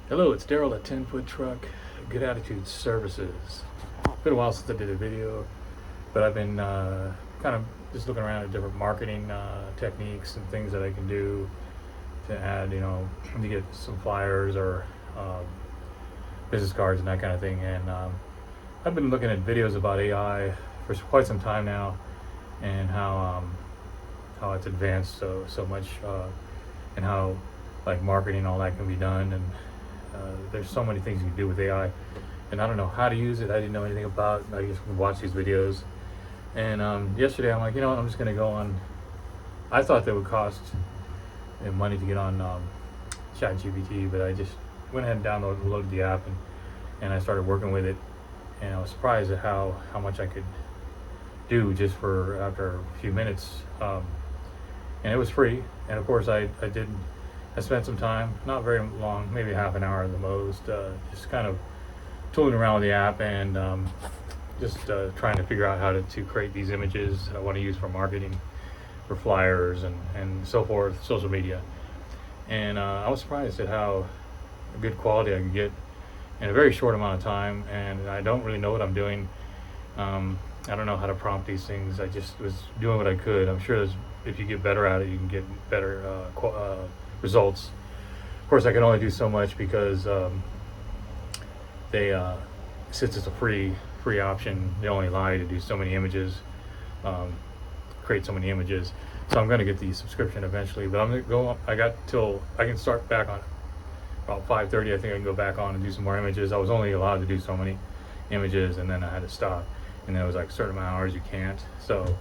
Hello, it's Daryl at 10 Foot Truck, Good Attitude Services. It's been a while since I did a video, but I've been kind of just looking around at different marketing techniques and things that I can do to add, to get some flyers or business cards and that kind of thing. And I've been looking at videos about AI for quite some time now, and how it's advanced so much, and how like marketing all that can be done. And there's so many things you can do with AI, and I don't know how to use it. I didn't know anything about it. I just watch these videos, and yesterday I'm like, you know what, I'm just gonna go on. I thought that would cost money to get on ChatGPT, but I just went ahead and downloaded the app, and I started working with it, and I was surprised at how much I could do just for after a few minutes, and it was free. And of course I spent some time, not very long, maybe half an hour at the most, just kind of tooling around with the app, and just trying to figure out how to create these images I want to use for marketing, for flyers and so forth, social media. And I was surprised at how good quality I could get in a very short amount of time. And I don't really know what I'm doing. I don't know how to prompt these things. I just was doing what I could. I'm sure if you get better at it, you can get better results. Of course, I can only do so much because since it's a free option, they only allow you to do so many images, create so many images. So I'm going to get the subscription eventually, but I'm going to go. I got till I can start back on about 5:30. I think I can go back on and do some more images. I was only allowed to do so many images, and then I had to stop. And then it was like a certain amount of hours you can't. So,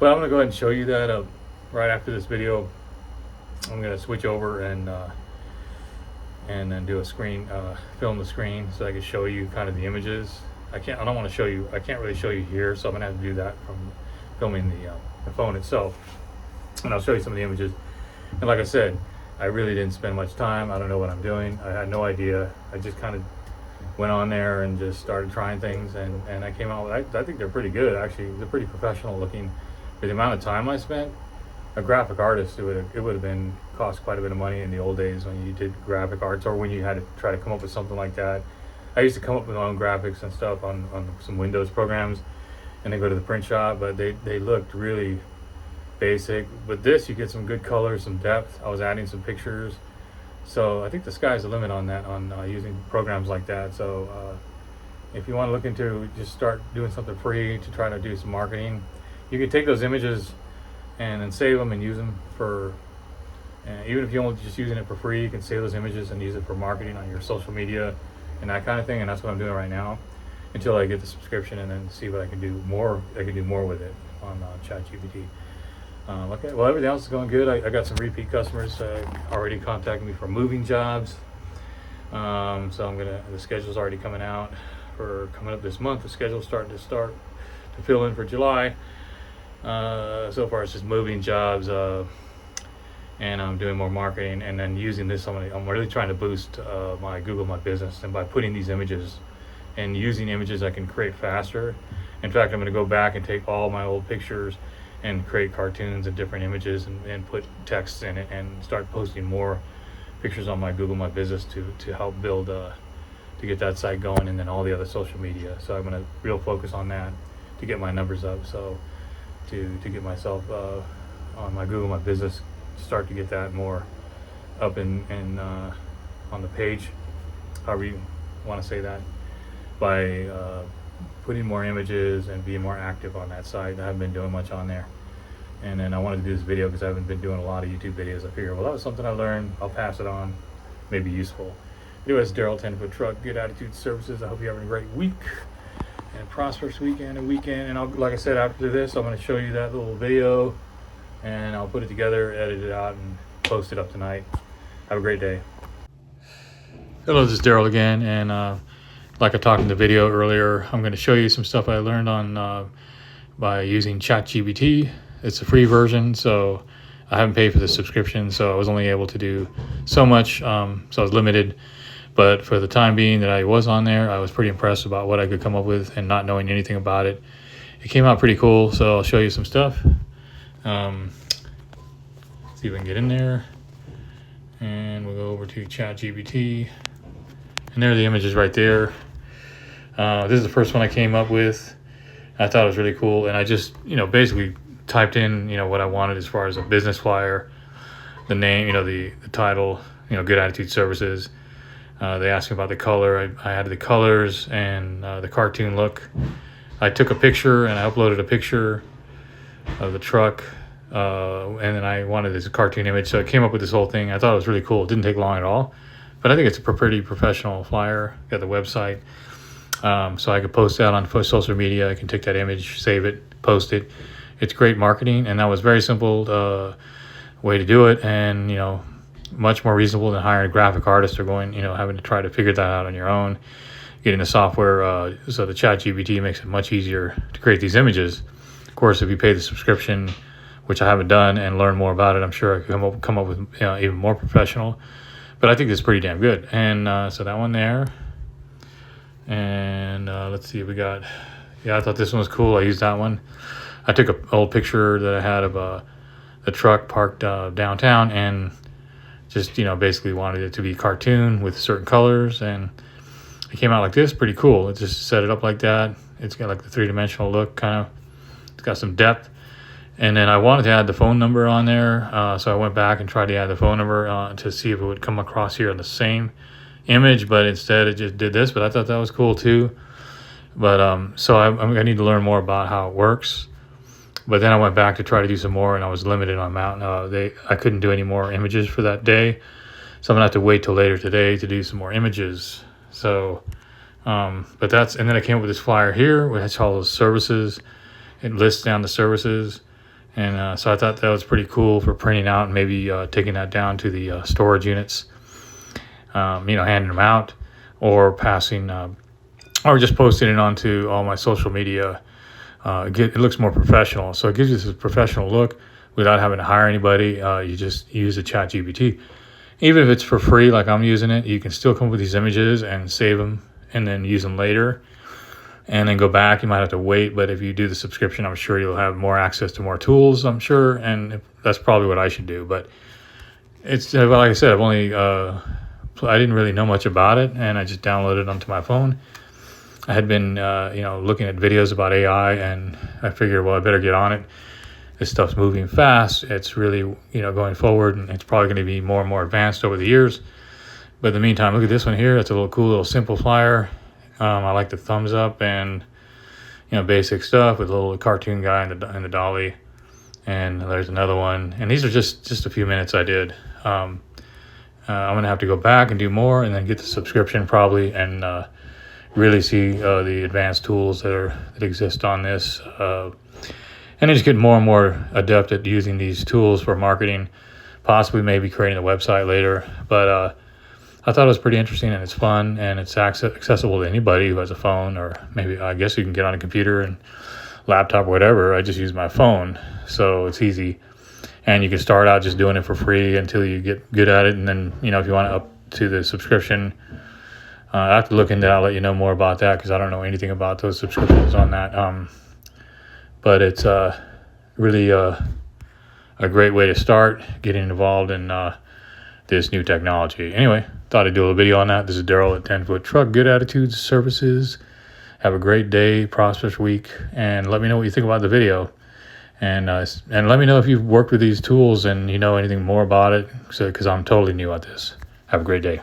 but I'm going to go ahead and show you that right after this video. I'm going to switch over and then do a screen, film the screen so I can show you kind of the images. I can't really show you here, so I'm going to have to do that from filming the phone itself. And I'll show you some of the images. And like I said, I really didn't spend much time. I don't know what I'm doing. I had no idea. I just kind of went on there and just started trying things, and I came out with, I think they're pretty good, actually. They're pretty professional looking. For the amount of time I spent, a graphic artist, it would have been cost quite a bit of money in the old days when you did graphic arts, or when you had to try to come up with something like that. I used to come up with my own graphics and stuff on some Windows programs, and then go to the print shop, but they looked really basic. But this, you get some good color, some depth. I was adding some pictures, so I think the sky's the limit on that, on using programs like that. So if you want to look into just start doing something free to try to do some marketing, you can take those images and then save them and use them for, even if you're only just using it for free, you can save those images and use it for marketing on your social media and that kind of thing. And that's what I'm doing right now until I get the subscription, and then see what I can do more. I can do more with it on ChatGPT. Okay, well, everything else is going good. I got some repeat customers already contacting me for moving jobs. So the schedule's already coming out for coming up this month. The schedule's starting to fill in for July. So far it's just moving jobs, and I'm doing more marketing, and then using this. I'm really trying to boost my My Business, and by putting these images and using images I can create faster. In fact, I'm going to go back and take all my old pictures and create cartoons and different images, and put text in it, and start posting more pictures on my My Business to help build to get that site going, and then all the other social media. So I'm going to real focus on that to get my numbers up. So to get myself on my My Business, start to get that more up in on the page, however you want to say that, by putting more images and being more active on that site. I haven't been doing much on there. And then I wanted to do this video because I haven't been doing a lot of YouTube videos. I figured, well, that was something I learned. I'll pass it on, maybe useful. Anyways, Daryl, 10 Foot Truck, Good Attitude Services. I hope you're having a great week and a prosperous weekend. And like I said, after this, I'm going to show you that little video, and I'll put it together, edit it out, and post it up tonight. Have a great day. Hello, this is Daryl again, and like I talked in the video earlier, I'm going to show you some stuff I learned on by using ChatGPT. It's a free version, so I haven't paid for the subscription, so I was only able to do so much, so I was limited. But for the time being that I was on there, I was pretty impressed about what I could come up with, and not knowing anything about it. It came out pretty cool, so I'll show you some stuff. See if I can get in there. And we'll go over to ChatGPT. And there are the images right there. This is the first one I came up with. I thought it was really cool, and I just, basically typed in, what I wanted as far as a business flyer, the name, the title, Good Attitude Services. They asked me about the color. I had the colors and the cartoon look. I took a picture and I uploaded a picture of the truck, and then I wanted this cartoon image, so I came up with this whole thing. I thought it was really cool. It didn't take long at all, but I think it's a pretty professional flyer. Got the website, so I could post that on social media. I can take that image, save it, post it. It's great marketing, and that was very simple way to do it, and much more reasonable than hiring a graphic artist or going, having to try to figure that out on your own. Getting the software, so the ChatGPT makes it much easier to create these images. Of course, if you pay the subscription, which I haven't done, and learn more about it, I'm sure I could come up with even more professional. But I think it's pretty damn good. And so that one there. And let's see, we got, I thought this one was cool. I used that one. I took an old picture that I had of a truck parked downtown, and just, basically wanted it to be cartoon with certain colors, and it came out like this, pretty cool. It just set it up like that. It's got like the three-dimensional look, kind of. It's got some depth. And then I wanted to add the phone number on there, so I went back and tried to add the phone number to see if it would come across here on the same image, but instead it just did this. But I thought that was cool too. But so I need to learn more about how it works. But then I went back to try to do some more, and I was limited on amount. I couldn't do any more images for that day, so I'm gonna have to wait till later today to do some more images. So, but and then I came up with this flyer here, which has all those services. It lists down the services, and so I thought that was pretty cool for printing out and maybe taking that down to the storage units, handing them out, or passing, or just posting it onto all my social media. It looks more professional, so it gives you this professional look without having to hire anybody. You just use the ChatGPT. Even if it's for free, like I'm using it, you can still come up with these images and save them and then use them later. And then go back. You might have to wait, but if you do the subscription, I'm sure you'll have more access to more tools, I'm sure, and that's probably what I should do. But it's, like I said, I didn't really know much about it, and I just downloaded it onto my phone. I had been, looking at videos about AI, and I figured, well, I better get on it. This stuff's moving fast. It's really, going forward, and it's probably going to be more and more advanced over the years. But in the meantime, look at this one here. It's a little cool, little simple flyer. I like the thumbs up and, basic stuff with a little cartoon guy and the dolly. And there's another one. And these are just a few minutes I did. I'm going to have to go back and do more, and then get the subscription probably, and really see the advanced tools that exist on this. And just get more and more adept at using these tools for marketing, possibly maybe creating a website later. But I thought it was pretty interesting, and it's fun, and it's accessible to anybody who has a phone, or maybe, I guess you can get on a computer and laptop or whatever. I just use my phone, so it's easy. And you can start out just doing it for free until you get good at it. And then, if you want to up to the subscription, I have to look into that. I'll let you know more about that, because I don't know anything about those subscriptions on that. But it's really a great way to start getting involved in this new technology. Anyway, thought I'd do a little video on that. This is Daryl at 10-Foot Truck, Good Attitudes Services. Have a great day, prosperous week, and let me know what you think about the video. And let me know if you've worked with these tools and you know anything more about it, because I'm totally new at this. Have a great day.